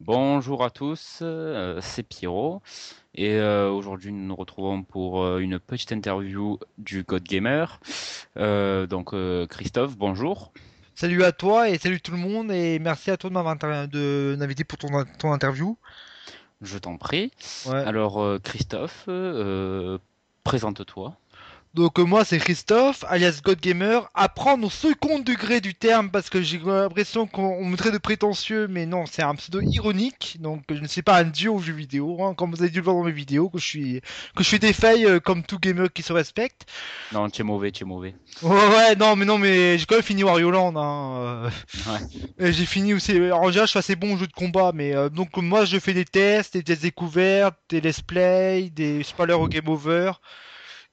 Bonjour à tous, c'est Pierrot et aujourd'hui nous nous retrouvons pour une petite interview du God Gamer. Christophe, bonjour, Salut à toi et salut tout le monde et merci à toi de de m'inviter pour ton interview. je t'en prie. Ouais. Alors Christophe, présente-toi. Moi c'est Christophe, alias GodGamer, à prendre au second degré du terme parce que j'ai l'impression qu'on me traite de prétentieux, mais non, c'est un pseudo ironique, donc je ne suis pas un dieu aux jeux vidéo, hein, comme vous avez dû le voir dans mes vidéos, que je fais des failles comme tout gamer qui se respecte. Non, tu es mauvais, tu es mauvais. Ouais, ouais, non, mais j'ai quand même fini Wario Land, hein. Ouais. Et j'ai fini aussi. En général, je suis assez bon au jeu de combat, mais donc moi, je fais des tests, des tests découvertes, des let's play, des spoilers au game over,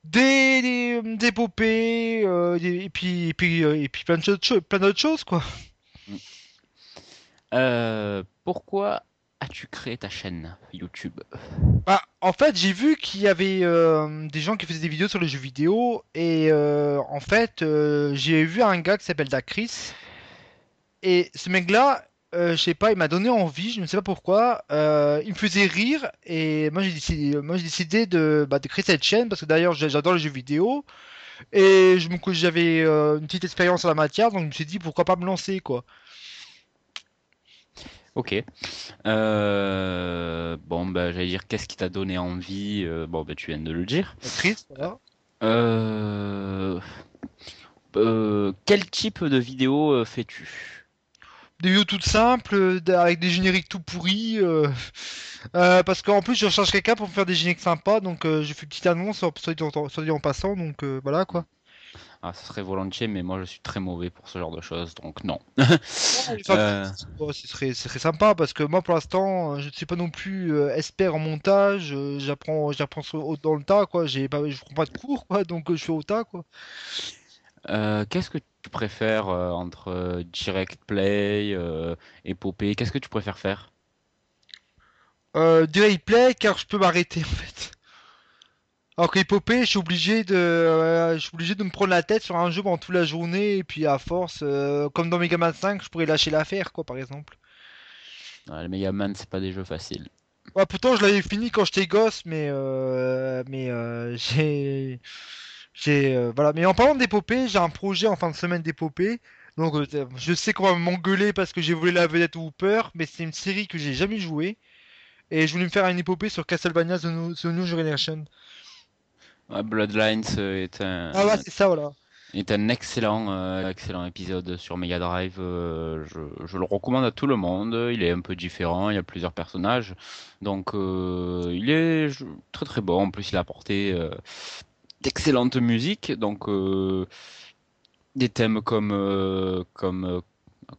des épopées, et puis plein d'autres choses, quoi. Mm. Pourquoi as-tu créé ta chaîne YouTube? Bah, en fait, j'ai vu qu'il y avait des gens qui faisaient des vidéos sur les jeux vidéo, et j'ai vu un gars qui s'appelle Dacris. Et ce mec-là, je sais pas, il m'a donné envie, je ne sais pas pourquoi. Il me faisait rire et moi j'ai décidé de créer cette chaîne parce que d'ailleurs j'adore les jeux vidéo et j'avais une petite expérience en la matière, donc je me suis dit pourquoi pas me lancer quoi. Ok. Bon, bah, j'allais dire, qu'est-ce qui t'a donné envie? Bon, bah, tu viens de le dire. Chris, voilà. Euh, quel type de vidéo fais-tu? Des vidéos toutes simples, avec des génériques tout pourris. Parce qu'en plus je recherche quelqu'un pour me faire des génériques sympas, donc je fais une petite annonce, soit dit en passant, donc voilà quoi. Ah, ça serait volontiers, mais moi je suis très mauvais pour ce genre de choses, donc non. Ouais, enfin, Euh, bon, ce serait sympa parce que moi pour l'instant je ne suis pas non plus expert en montage, j'apprends dans le tas quoi, je prends pas de cours quoi, donc je fais au tas quoi. qu'est-ce que tu préfères entre direct play, épopée? Qu'est-ce que tu préfères faire? Du replay car je peux m'arrêter en fait. Alors qu'épopée je suis obligé de me prendre la tête sur un jeu pendant toute la journée et puis à force, comme dans Mega Man 5, je pourrais lâcher l'affaire quoi par exemple. Les Mega Man, c'est pas des jeux faciles. Ouais, pourtant je l'avais fini quand j'étais gosse, voilà. Mais en parlant d'épopée, j'ai un projet en fin de semaine d'épopée. Donc je sais qu'on va m'engueuler parce que j'ai volé la vedette au Hooper, mais c'est une série que j'ai jamais jouée. Et je voulais me faire une épopée sur Castlevania The New Generation. Ouais, Bloodlines Ah ouais, c'est ça, voilà. est un excellent épisode sur Mega Drive. Je le recommande à tout le monde. Il est un peu différent, il y a plusieurs personnages. Donc, il est très très bon. En plus, il a apporté d'excellentes musiques. Donc, des thèmes comment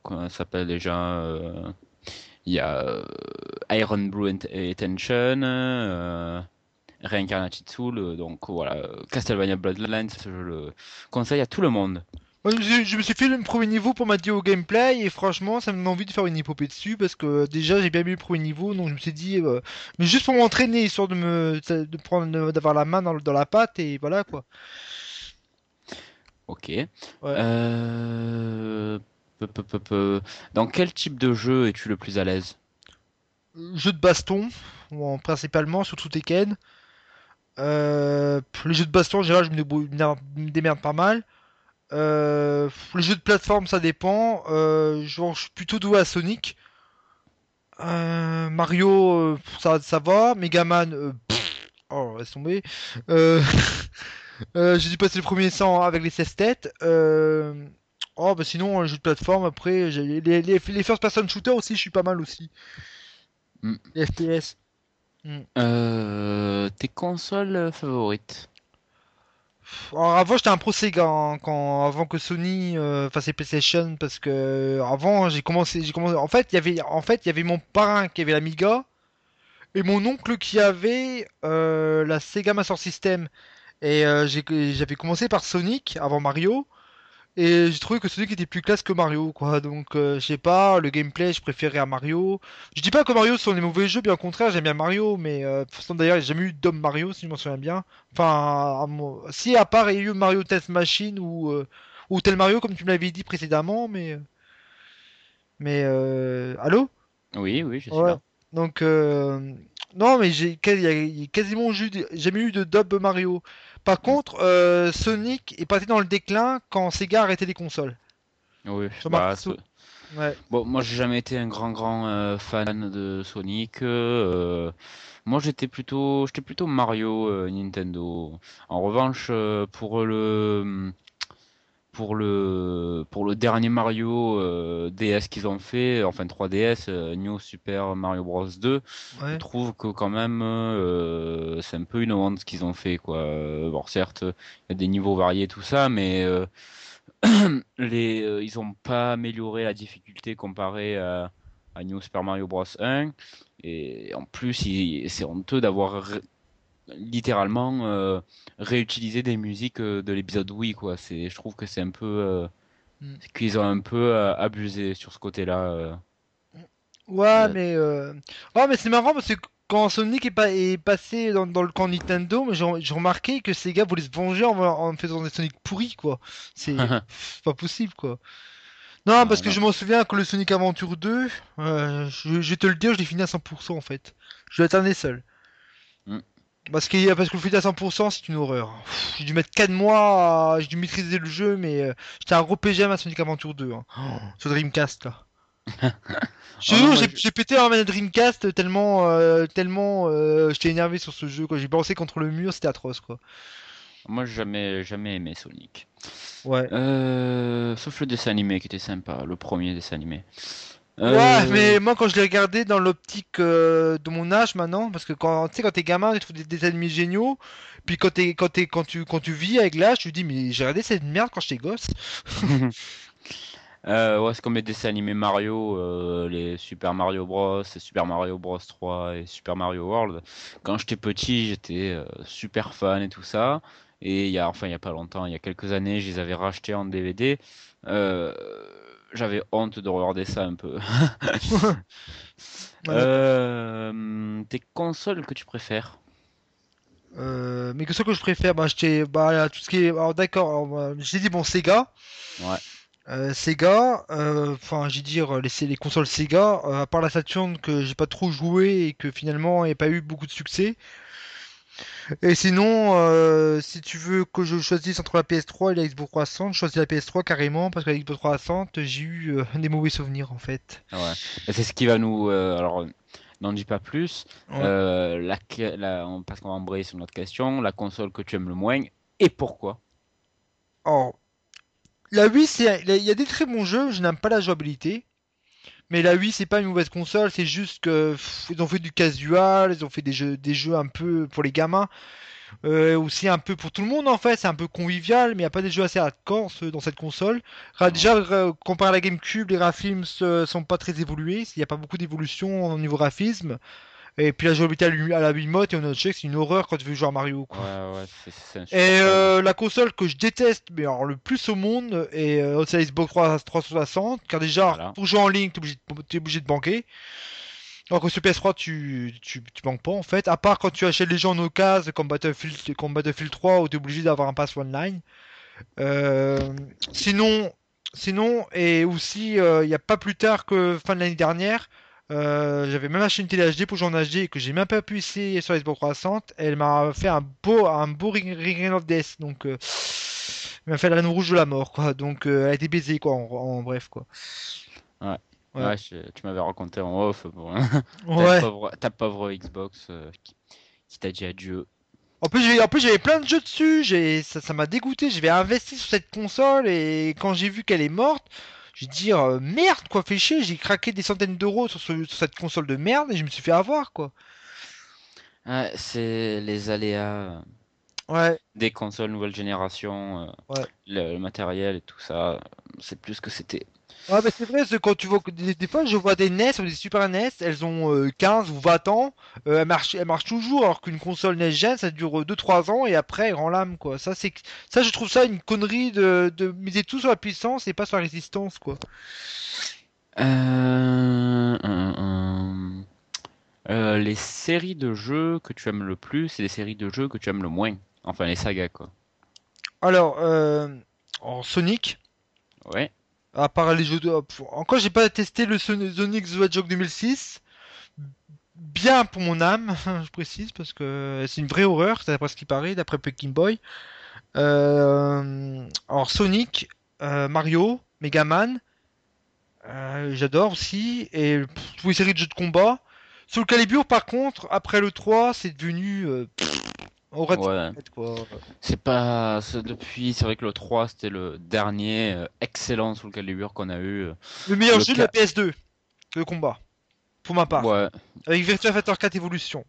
ça s'appelle déjà? Il y a Iron Blue Tension, Reincarnated Soul. Donc, voilà, Castlevania Bloodlines, je le conseille à tout le monde. Moi, je me suis fait le premier niveau pour m'attirer au gameplay et franchement ça me donne envie de faire une épopée dessus parce que déjà j'ai bien mis le premier niveau donc je me suis dit mais juste pour m'entraîner histoire de prendre d'avoir la main dans la pâte et voilà quoi. Ok. Ouais. Euh... Dans quel type de jeu es-tu le plus à l'aise? Jeu de baston, bon, principalement, surtout Tekken. Les jeux de baston, en général, me démerde pas mal. Les jeux de plateforme, ça dépend. Genre, je suis plutôt doué à Sonic. Mario, ça va. Megaman, oh, laisse tomber. Euh, j'ai dû passer le premier sang avec les 16 têtes. Oh, bah sinon, les jeux de plateforme, après, les first person shooter aussi, je suis pas mal aussi. Hmm. Les FPS. Tes consoles favorites? Alors avant j'étais un pro Sega hein, avant que Sony fasse les PlayStation parce que avant j'ai commencé il y avait mon parrain qui avait l'Amiga et mon oncle qui avait la Sega Master System et j'avais commencé par Sonic avant Mario et j'ai trouvé que Sonic était plus classe que Mario quoi donc je sais pas le gameplay je préférais à Mario. Je dis pas que Mario sont des mauvais jeux bien au contraire j'aime bien Mario mais de toute façon d'ailleurs j'ai jamais eu d'homme Mario si je m'en souviens bien. Enfin si à part il y a eu Mario Test Machine ou tel Mario comme tu me l'avais dit précédemment allô? Oui, oui, je suis Ouais. là. Donc, non, mais il y a quasiment jamais eu de dub Mario. Par Mm. contre, Sonic est passé dans le déclin quand Sega a arrêté les consoles. Oui, J'ai remarqué bah, ça. Ouais. bon, moi j'ai jamais été un grand fan de Sonic. Moi j'étais plutôt Mario Nintendo. En revanche, pour le dernier Mario DS qu'ils ont fait, enfin 3DS, New Super Mario Bros 2, je Ouais. trouve que quand même c'est un peu une honte ce qu'ils ont fait quoi. Bon certes, il y a des niveaux variés tout ça, mais ils ont pas amélioré la difficulté comparée à New Super Mario Bros 1. Et en plus, c'est honteux d'avoir littéralement réutilisé des musiques de l'épisode Wii, quoi. Je trouve que c'est un peu, Mm. c'est qu'ils ont un peu abusé sur ce côté-là. Ouais, Euh, mais c'est marrant parce que quand Sonic est passé dans le camp Nintendo, mais j'ai remarqué que Sega voulait se venger en faisant des Sonic pourris, quoi. C'est pas possible, quoi. Non, parce que non. je m'en souviens que le Sonic Adventure 2, je vais te le dire, je l'ai fini à 100% en fait. Je l'ai atteint seul. Mm. Parce que le finir à 100%, c'est une horreur. J'ai dû mettre 4 mois, j'ai dû maîtriser le jeu, mais j'étais un gros PGM à Sonic Adventure 2, hein. Sur Dreamcast, là. Je te Oh non, jure, moi, j'ai pété un manette Dreamcast tellement j'étais énervé sur ce jeu, quoi. J'ai balancé contre le mur, c'était atroce, quoi. moi, jamais aimé Sonic. Ouais. Sauf le dessin animé qui était sympa, le premier dessin animé. Ouais, Euh, mais moi quand je l'ai regardé dans l'optique de mon âge maintenant, parce que quand tu sais quand t'es gamin, tu trouves des ennemis géniaux, puis quand tu vis avec l'âge, tu te dis mais j'ai regardé cette merde quand j'étais gosse. Ouais, c'est comme les dessins animés Mario, les Super Mario Bros, et Super Mario Bros 3 et Super Mario World. Quand j'étais petit, j'étais super fan et tout ça. Et il y a pas longtemps, il y a quelques années, je les avais rachetés en DVD. Euh, J'avais honte de regarder ça un peu. Ouais, d'accord. Tes consoles que tu préfères? Mais que ce que je préfère, bah bah tout ce qui est, alors d'accord, j'ai dit bon Sega. Ouais. Sega, enfin, j'ai dire les consoles Sega, à part la Saturn que j'ai pas trop joué et que finalement il n'y a pas eu beaucoup de succès. Et sinon, si tu veux que je choisisse entre la PS3 et la Xbox 360, je choisis la PS3 carrément parce que la Xbox 360, j'ai eu des mauvais souvenirs en fait. Ouais. Et c'est ce qui va nous. Alors, n'en dis pas plus. Ouais. Parce qu'on va embrayer sur notre question. La console que tu aimes le moins et pourquoi? Alors, la Wii, il y a des très bons jeux, je n'aime pas la jouabilité. Mais la Wii, c'est pas une mauvaise console, c'est juste que ils ont fait du casual, ils ont fait des jeux un peu pour les gamins. Aussi un peu pour tout le monde en fait, c'est un peu convivial, mais il n'y a pas des jeux assez hardcore dans cette console. Ouais. Déjà, comparé à la GameCube, les graphismes sont pas très évolués, il n'y a pas beaucoup d'évolution au niveau graphisme. Et puis la jouabilité à la Wiimote et au nunchuk, c'est une horreur quand tu veux jouer à Mario, quoi. Ouais, c'est Et insupportable. la console que je déteste, mais alors le plus au monde, c'est la Xbox 360, car déjà, Voilà. pour jouer en ligne, t'es obligé de banquer. Alors que sur PS3, tu manques pas en fait, à part quand tu achètes les jeux en occasion comme Battlefield 3 où tu es obligé d'avoir un pass online. Euh, sinon, et aussi, il n'y a pas plus tard que fin de l'année dernière, j'avais même acheté une télé HD pour jouer en HD et que j'ai même pas pu essayer sur Xbox 360. Elle m'a fait un beau Ring of Death, donc elle m'a fait la reine rouge de la mort, quoi. Donc elle a été baisée, quoi, en bref, quoi. Ouais. Ouais. Ouais, tu m'avais raconté en off. Bon. Ouais. Ta pauvre Xbox qui t'a dit adieu. En plus, j'avais plein de jeux dessus. Ça m'a dégoûté. J'avais investi sur cette console et quand j'ai vu qu'elle est morte, j'ai dit merde quoi, fait chier. J'ai craqué des centaines d'euros sur cette console de merde et je me suis fait avoir quoi. Ouais, c'est les aléas Ouais, des consoles nouvelle génération, ouais. le matériel et tout ça. C'est plus ce que c'était. Ouais, mais c'est vrai, quand tu vois que des fois je vois des NES ou des Super NES, elles ont 15 ou 20 ans, elles marchent toujours, alors qu'une console next gen ça dure 2 3 ans et après elle rend l'âme quoi. Ça je trouve ça une connerie de miser tout sur la puissance et pas sur la résistance quoi. Euh, euh, euh, les séries de jeux que tu aimes le plus et les séries de jeux que tu aimes le moins. Enfin, les sagas, quoi. Alors, en Sonic. Ouais. À part les jeux de... Encore, j'ai pas testé le Sonic the Hedgehog 2006. Bien pour mon âme, je précise, parce que c'est une vraie horreur, c'est d'après ce qui paraît, d'après Peking Boy. Alors Sonic, Mario, Megaman, j'adore aussi, et toutes les séries de jeux de combat. Soul Calibur, par contre, après le 3, c'est devenu au rat de Ouais. tête, quoi. C'est pas. Depuis, c'est vrai que le 3 c'était le dernier excellent Soul Calibur qu'on a eu. Le meilleur Le jeu de la 4. PS2, de combat, pour ma part. Ouais. Avec Virtua Fighter 4 Evolution.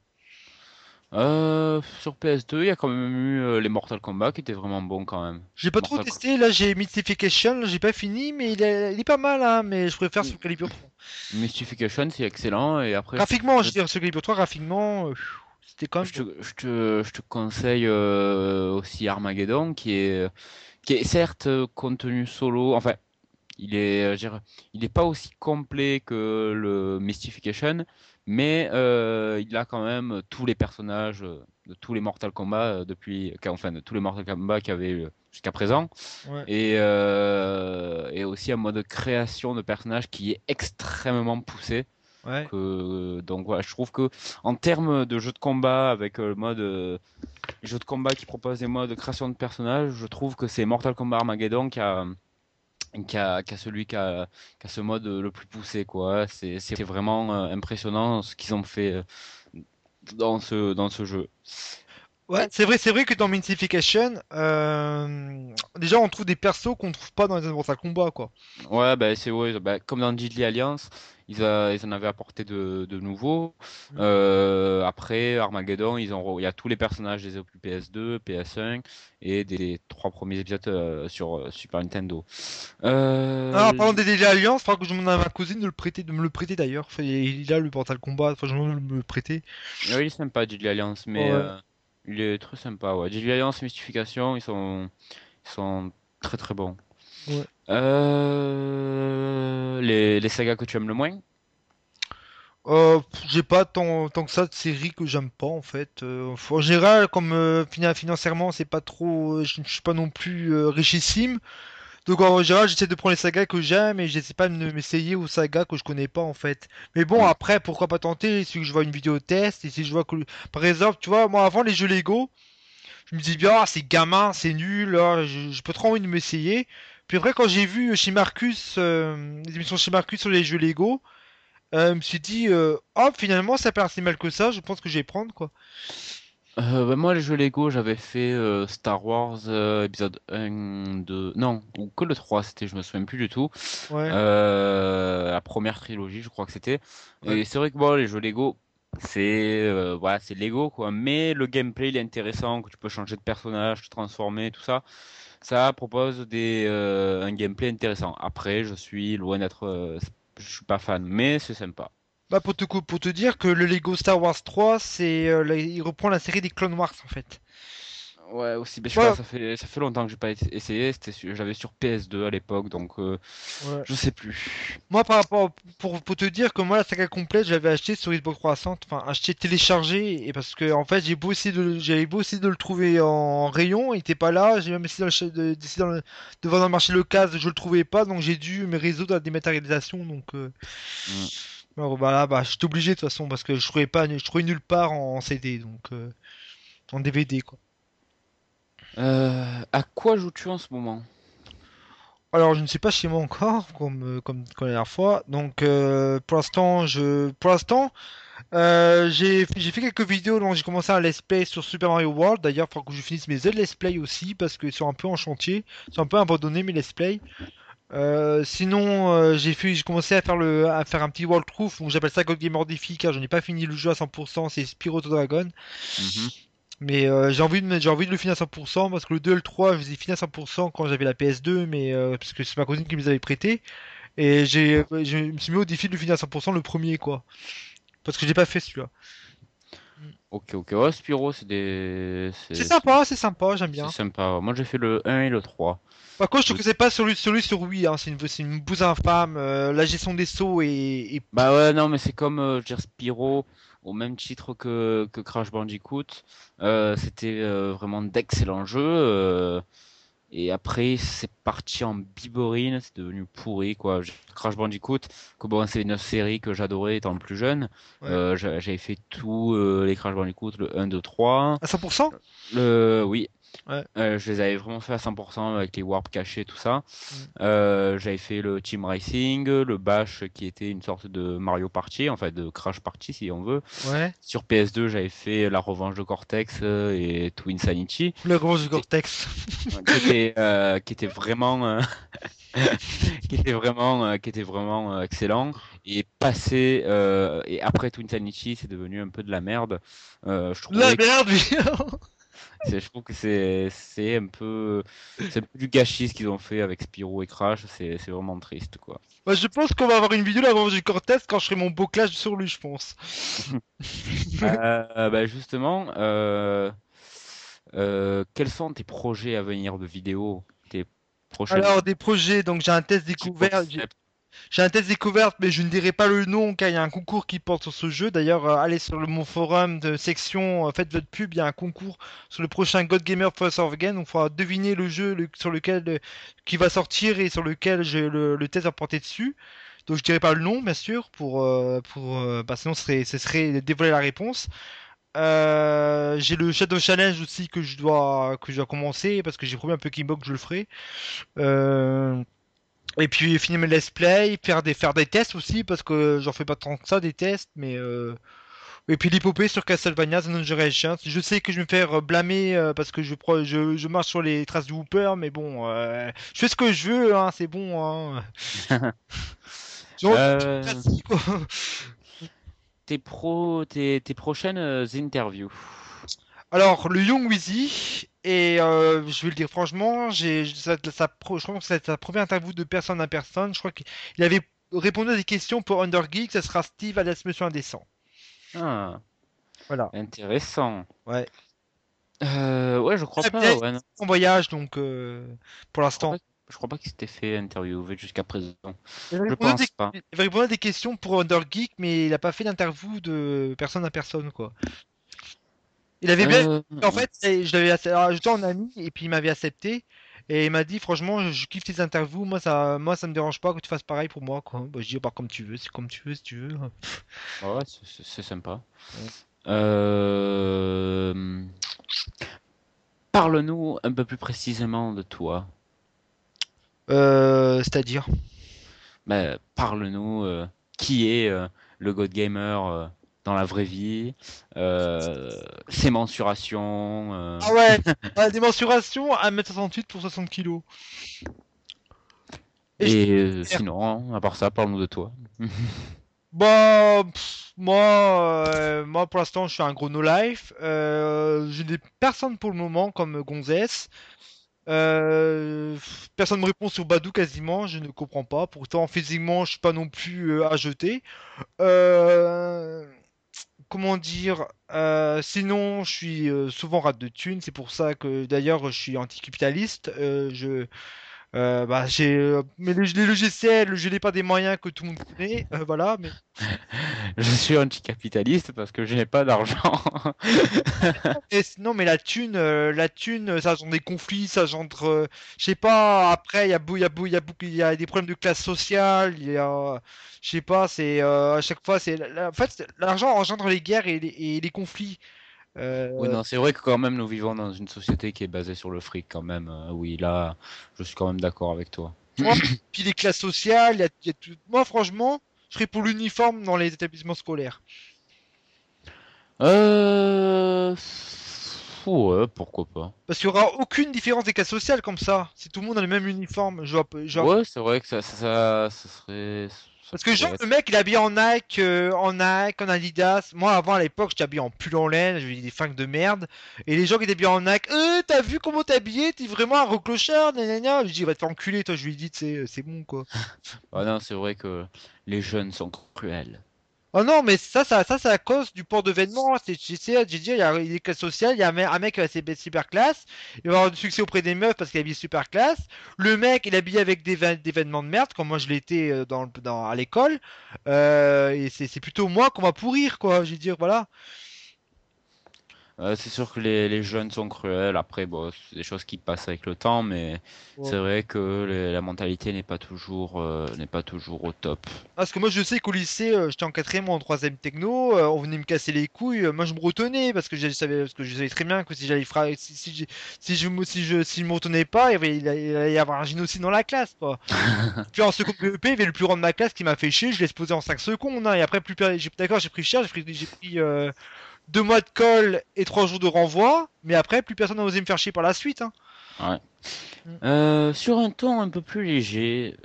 Sur PS2, il y a quand même eu les Mortal Kombat qui étaient vraiment bons quand même. J'ai pas trop Mortal Kombat. testé, là j'ai Mystification, là, j'ai pas fini, mais il est pas mal, hein, mais je préfère Soul Calibur 3. Mystification, c'est excellent. Et après, Graphiquement, je je, veux dire, Soul Calibur 3, graphiquement, c'était quand même je te, beau. je te conseille aussi Armageddon, qui est certes contenu solo. Enfin, je dirais, il est pas aussi complet que le Mystification, mais il a quand même tous les personnages de tous les Mortal Kombat enfin de tous les Mortal Kombat qu'il y avait jusqu'à présent, Ouais. et aussi un mode de création de personnages qui est extrêmement poussé. Ouais. Donc voilà, je trouve que en termes de jeu de combat avec le mode jeu de combat qui propose des modes de création de personnages, je trouve que c'est Mortal Kombat Armageddon qui a ce mode le plus poussé, quoi. C'est vraiment impressionnant ce qu'ils ont fait dans ce jeu. Ouais, c'est vrai que dans Mystification, déjà on trouve des persos qu'on trouve pas dans les Mortal Kombat, quoi. Ouais, bah, c'est ouais, bah, comme dans Deadly Alliance, ils en avaient apporté de nouveaux. Mm. Après Armageddon, il y a tous les personnages des opus PS2, PS1 et des trois premiers épisodes sur Super Nintendo. Ah, Euh, parlant des Deadly Alliance, faudra que je demande à ma cousine de le prêter, de me le prêter d'ailleurs. Enfin, il a le Mortal Kombat, enfin je demande de me le prêter. Oui, il est sympa, Deadly Alliance, mais Ouais. il est très sympa. Ouais. Deadly Alliance, Mystification, ils sont très très bons. Ouais. Les sagas que tu aimes le moins? J'ai pas tant que ça de séries que j'aime pas en fait. En général, comme financièrement, c'est pas trop, je suis pas non plus richissime. Donc en général, j'essaie de prendre les sagas que j'aime et j'essaie pas de m'essayer aux sagas que je connais pas en fait. Mais bon, Mm. après, pourquoi pas tenter si je vois une vidéo test et si je vois que, par exemple, tu vois, moi avant les jeux Lego, je me dis bien, ah, c'est gamin, c'est nul, ah, je peux trop envie de m'essayer. Puis après, quand j'ai vu chez Marcus, les émissions chez Marcus sur les jeux Lego, je me suis dit, oh, finalement, ça a pas l'air si mal que ça, je pense que je vais prendre quoi. Bah, moi, les jeux Lego, j'avais fait Star Wars épisode 1, 2, non, ou que le 3, c'était, je me souviens plus du tout. Ouais, La première trilogie, je crois que c'était. ouais. Et c'est vrai que bon, les jeux Lego, voilà, c'est Lego quoi, mais le gameplay il est intéressant, que tu peux changer de personnage, te transformer, tout ça. Ça propose un gameplay intéressant. Après, je suis loin d'être, je suis pas fan, mais c'est sympa. Bah pour te dire que le Lego Star Wars 3, il reprend la série des Clone Wars en fait. Ouais, aussi, mais je sais pas, Ouais, ça fait longtemps que j'ai pas essayé. J'avais sur PS2 à l'époque, donc ouais. je sais plus. Moi, par rapport, pour te dire que moi, la saga complète, j'avais acheté sur Xbox 360, enfin, acheté téléchargé, et parce que, en fait, j'avais beau essayer de le trouver en rayon, il était pas là, j'ai même essayé d'essayer de voir dans le marché local, je le trouvais pas, donc j'ai dû me résoudre à la dématérialisation, donc, Mm. alors, voilà, bah, j'étais obligé de toute façon, parce que je trouvais nulle part en CD, donc, en DVD, quoi. À quoi joues-tu en ce moment? Alors, je ne suis pas chez moi encore, comme la dernière fois, donc, pour l'instant, j'ai fait quelques vidéos, donc j'ai commencé un let's play sur Super Mario World. D'ailleurs, il faut que je finisse mes autres let's play aussi parce qu'ils sont un peu en chantier, ils sont un peu abandonnés mes let's play. Sinon, j'ai commencé à faire un petit walkthrough, donc j'appelle ça God Gamer Diffy car je n'ai pas fini le jeu à 100%, c'est Spyro the Dragon. Mhm. Mais j'ai envie de le finir à 100% parce que le 2 et le 3, je les ai finis à 100% quand j'avais la PS2, mais parce que c'est ma cousine qui me les avait prêtés. Et je me suis mis au défi de le finir à 100% le premier, quoi. Parce que j'ai pas fait celui-là. Ok, ok. Ouais, Spyro, C'est sympa, j'aime c'est bien. sympa. Moi, j'ai fait le 1 et le 3. Par contre, je Le... trouve que c'est pas celui sur Wii, hein. C'est une bouse infâme. La gestion des sauts Bah ouais, non, mais c'est comme je veux dire, Spyro, au même titre que Crash Bandicoot. C'était vraiment d'excellents jeux. Et après, c'est parti en biborine, c'est devenu pourri, quoi. Crash Bandicoot, que bon, c'est une série que j'adorais étant plus jeune. Ouais. J'avais fait tous les Crash Bandicoot, le 1, 2, 3. À 100%? Oui, Ouais. je les avais vraiment fait à 100% avec les warps cachés, tout ça. Mm. J'avais fait le Team Racing, le Bash qui était une sorte de Mario Party, en fait de Crash Party si on veut. Ouais. Sur PS2, j'avais fait la revanche de Cortex et Twin Sanity, Le gros du qui était, Cortex. qui était vraiment, qui était vraiment excellent. Et après Twin Sanity, c'est devenu un peu de la merde. Je La trouvais merde, lui. je trouve que c'est un peu du gâchis ce qu'ils ont fait avec Spyro et Crash. C'est vraiment triste, quoi. Bah, je pense qu'on va avoir une vidéo de la revanche du Cortex quand je ferai mon beau clash sur lui, je pense. Bah justement, quels sont tes projets à venir de vidéo, tes prochaines Alors, des projets, donc j'ai un test petits découvert. concepts? J'ai un test découverte, mais je ne dirai pas le nom car il y a un concours qui porte sur ce jeu. D'ailleurs, allez sur mon forum de section, faites votre pub, il y a un concours sur le prochain God Gamer First of Again. Donc, il faudra deviner le jeu sur lequel qui va sortir et sur lequel le test va porter dessus. Donc, je dirai pas le nom, bien sûr, bah, sinon ce serait dévoiler la réponse. J'ai le Shadow Challenge aussi que je dois commencer parce que j'ai promis un peu Kimbo que je le ferai. Euh, et puis finir mes let's play, faire des tests aussi, parce que j'en fais pas tant que ça des tests, mais et puis l'épopée sur Castlevania The Non Generations. Je sais que je vais me faire blâmer parce que je marche sur les traces du Hooper, mais bon, je fais ce que je veux, hein, c'est bon, hein. Genre, Euh, classique, quoi. tes prochaines interviews. Alors, le Young Wheezy, et je vais le dire franchement, je crois que c'est sa première interview de personne à personne. Je crois qu'il avait répondu à des questions pour Undergeek, ça sera Steve alias Monsieur Indécent. Ah, Voilà. intéressant. Ouais. Ouais, je crois Très bien, pas. Ouais, non. en voyage, donc pour Je crois l'instant. pas, je crois pas qu'il s'était fait interviewer jusqu'à présent. Il avait Je répondu à pense des, pas. il avait répondu à des questions pour Undergeek, mais il n'a pas fait d'interview de personne à personne, quoi. Il avait bien. En Ouais. fait, je l'avais ajouté en ami, et puis il m'avait accepté. Et il m'a dit, franchement, je kiffe tes interviews, moi ça me dérange pas que tu fasses pareil pour moi, quoi. Bah, je dis, bah, comme tu veux, c'est comme tu veux, si tu veux. Ouais, c'est sympa. Ouais. Euh, Parle-nous un peu plus précisément de toi. C'est-à-dire. Parle-nous qui est le God Gamer dans la vraie vie, ses mensurations. Ah ouais, des mensurations, 1m68 pour 60 kilos. Et je Et sinon, hein, à part ça, parle-nous de toi. Bah, moi pour l'instant, je suis un gros no life. Je n'ai personne pour le moment comme Gonzès. Personne me répond sur Badou quasiment, je ne comprends pas. Pourtant, physiquement, je suis pas non plus à jeter. Euh, Comment dire sinon, je suis souvent rate de thunes. C'est pour ça que d'ailleurs, je suis anticapitaliste. Bah, mais les logiciels, je n'ai pas des moyens que tout le monde connaît. Voilà, mais Je suis anticapitaliste parce que je n'ai pas d'argent. Non, mais la thune, ça engendre des conflits, ça engendre, je sais pas. Après, il y a des problèmes de classe sociale. Je sais pas. C'est à chaque fois, en fait, l'argent engendre les guerres et les conflits. Oui, Euh, non, c'est vrai que quand même nous vivons dans une société qui est basée sur le fric quand même. Oui, là, je suis quand même d'accord avec toi. ouais, puis les classes sociales, il y a tout. Moi, franchement, je serais pour l'uniforme dans les établissements scolaires. Euh... Ouais, pourquoi pas. Parce qu'il y aura aucune différence des classes sociales comme ça. Si tout le monde a le même uniforme, Ouais, c'est vrai que ça serait, ça parce que genre pourrait le être. mec il est habillé en Nike, en Adidas. Moi avant à l'époque j'étais habillé en pull en laine, j'avais des fringues de merde. Et les gens qui étaient habillés en Nike, t'as vu comment t'es habillé? T'es vraiment un reclochard, gna. Je dis va te faire enculer toi, je lui dis c'est bon quoi. Ah non, c'est vrai que les jeunes sont cruels. Oh non mais ça c'est à cause du port de vêtements. J'ai dit il y a des classes sociales, il y a un mec qui a ses super classe, il va avoir du succès auprès des meufs parce qu'il est habillé super classe. Le mec il est habillé avec des vêtements de merde comme moi je l'étais à l'école. Et c'est plutôt moi qu'on va pourrir quoi. Je veux dire voilà. C'est sûr que les jeunes sont cruels. Après, bon, c'est des choses qui passent avec le temps, mais c'est Ouais. vrai que la mentalité n'est pas toujours au top. Parce que moi je sais qu'au lycée, j'étais en quatrième ou en troisième techno, on venait me casser les couilles, moi je me retenais parce que je savais très bien que si j'allais si je me retenais pas, il allait y avoir un génocide dans la classe quoi. Puis en seconde BEP, il y avait le plus grand de ma classe qui m'a fait chier, je l'ai explosé en 5 secondes, hein, et après d'accord, j'ai pris cher, j'ai pris 2 mois de colle et 3 jours de renvoi, mais après plus personne n'a osé me faire chier par la suite, hein. Ouais. Mm. Sur un ton un peu plus léger,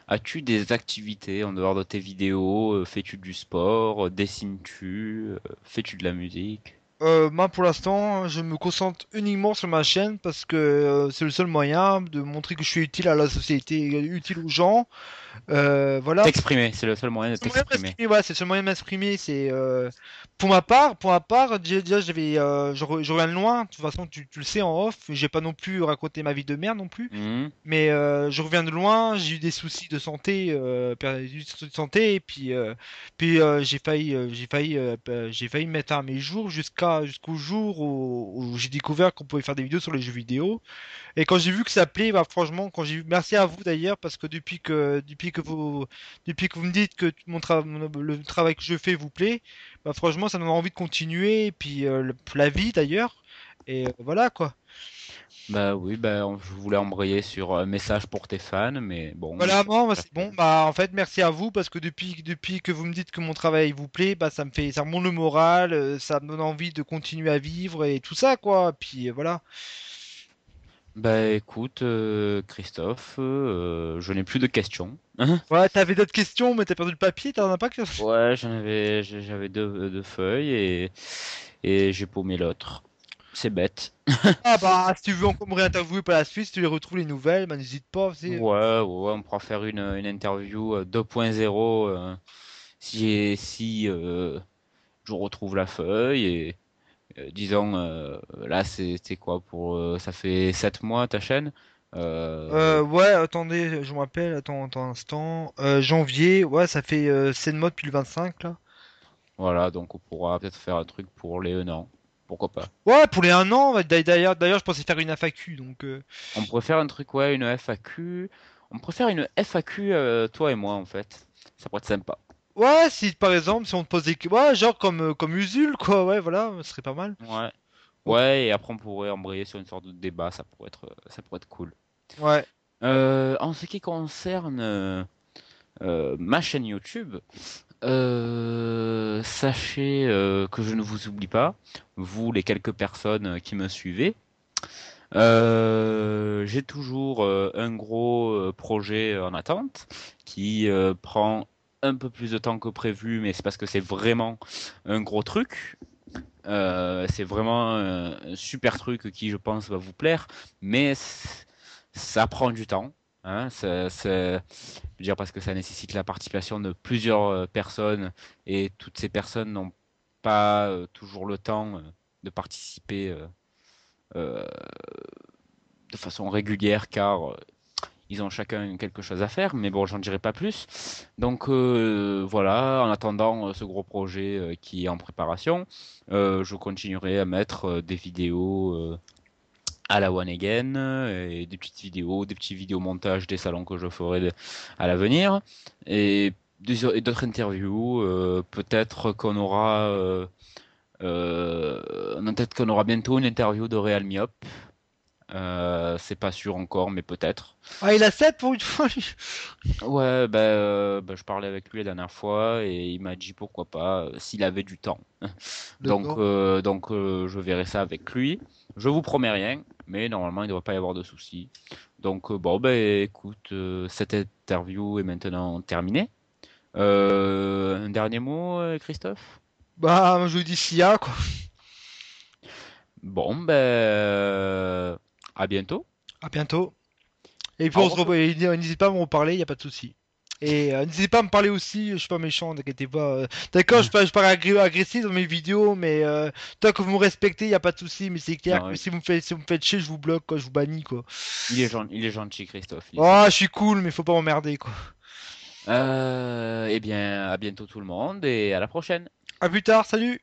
as-tu des activités en dehors de tes vidéos? Fais-tu du sport? Dessines-tu? Fais-tu de la musique? Moi, pour l'instant, je me concentre uniquement sur ma chaîne parce que c'est le seul moyen de montrer que je suis utile à la société, utile aux gens. Voilà. T'exprimer, c'est le seul moyen de Le moyen de t'exprimer. m'exprimer, ouais, c'est le seul moyen de m'exprimer. C'est pour ma part, déjà, je reviens de loin. De toute façon, tu le sais en off. J'ai pas non plus raconté ma vie de merde non plus. Mhm. Mais je reviens de loin, j'ai eu des soucis de santé, des soucis de santé, et puis j'ai failli mettre à mes jours jusqu'au jour où j'ai découvert qu'on pouvait faire des vidéos sur les jeux vidéo. Et quand j'ai vu que ça plaît, bah franchement, merci à vous d'ailleurs parce que depuis que vous me dites que le travail que je fais vous plaît, bah franchement, ça me donne envie de continuer, et puis la vie d'ailleurs, et voilà quoi. Bah oui, je voulais embrayer sur un message pour tes fans, mais bon, Voilà, tu moi, as c'est fait. bon. Bah, en fait, merci à vous parce que depuis que vous me dites que mon travail vous plaît, bah, ça remonte le moral, ça me donne envie de continuer à vivre et tout ça, quoi. Puis voilà. Bah écoute, Christophe, je n'ai plus de questions. Ouais, t'avais d'autres questions, mais t'as perdu le papier, t'en as pas que. Ouais, j'avais deux feuilles et j'ai paumé l'autre. C'est bête. Ah, bah, si tu veux encore me réinterviewer par la suite, si tu les retrouves les nouvelles, bah, n'hésite pas, Ouais, c'est. ouais, on pourra faire une interview 2.0 si je retrouve la feuille et disons là c'est quoi pour ça fait 7 mois ta chaîne. Ouais, attendez, je me rappelle, attends un instant. Janvier, ouais, ça fait 7 mois depuis le 25 là. Voilà, donc on pourra peut-être faire un truc pour les 1 an. Pourquoi pas? Ouais, pour les 1 an, ouais, d'ailleurs, je pensais faire une FAQ, donc. On pourrait faire un truc, ouais, une FAQ. On pourrait faire une FAQ, toi et moi, en fait. Ça pourrait être sympa. Ouais, si par exemple, si on te pose des... Ouais, genre comme Usul, quoi, ouais, voilà, ce serait pas mal. Ouais. Ok. Ouais, et après on pourrait embrayer sur une sorte de débat, ça pourrait être cool. Ouais. En ce qui concerne ma chaîne YouTube, sachez que je ne vous oublie pas, vous les quelques personnes qui me suivez. J'ai toujours un gros projet en attente qui prend un peu plus de temps que prévu, mais c'est parce que c'est vraiment un gros truc. C'est vraiment un super truc qui, je pense, va vous plaire, mais ça prend du temps. Hein, je veux dire parce que ça nécessite la participation de plusieurs personnes et toutes ces personnes n'ont pas toujours le temps de participer euh, de façon régulière car ils ont chacun quelque chose à faire, mais bon, j'en dirai pas plus. Donc voilà, en attendant ce gros projet qui est en préparation, je continuerai à mettre des vidéos à la One Again, et des petites vidéos, des petits vidéos montages des salons que je ferai à l'avenir, et et d'autres interviews. Peut-être qu'on aura, peut-être qu'on aura bientôt une interview de Real Miop. C'est pas sûr encore, mais peut-être. Ah, il a 7 pour une fois, lui. Ouais, je parlais avec lui la dernière fois et il m'a dit pourquoi pas s'il avait du temps. D'accord. Je verrai ça avec lui. Je vous promets rien, mais normalement il ne devrait pas y avoir de soucis. Donc bon, ben écoute, cette interview est maintenant terminée. Un dernier mot, Christophe? Bah, je vous dis SIA, quoi. Bon, à bientôt. À bientôt. Et puis Au on se revoir. revoit. Et n'hésitez pas à me reparler, y a pas de souci. Et n'hésitez pas à me parler aussi, je suis pas méchant, t'inquiétez pas. D'accord, je parais agressif dans mes vidéos, mais tant que vous me respectez, y a pas de souci. Mais c'est clair que Non, si vous me faites chier, je vous bloque, quoi, je vous bannis, quoi. il est gentil, Christophe, il est Oh, sympa. je suis cool, mais faut pas m'emmerder, quoi. Eh bien, à bientôt tout le monde et à la prochaine. À plus tard, salut!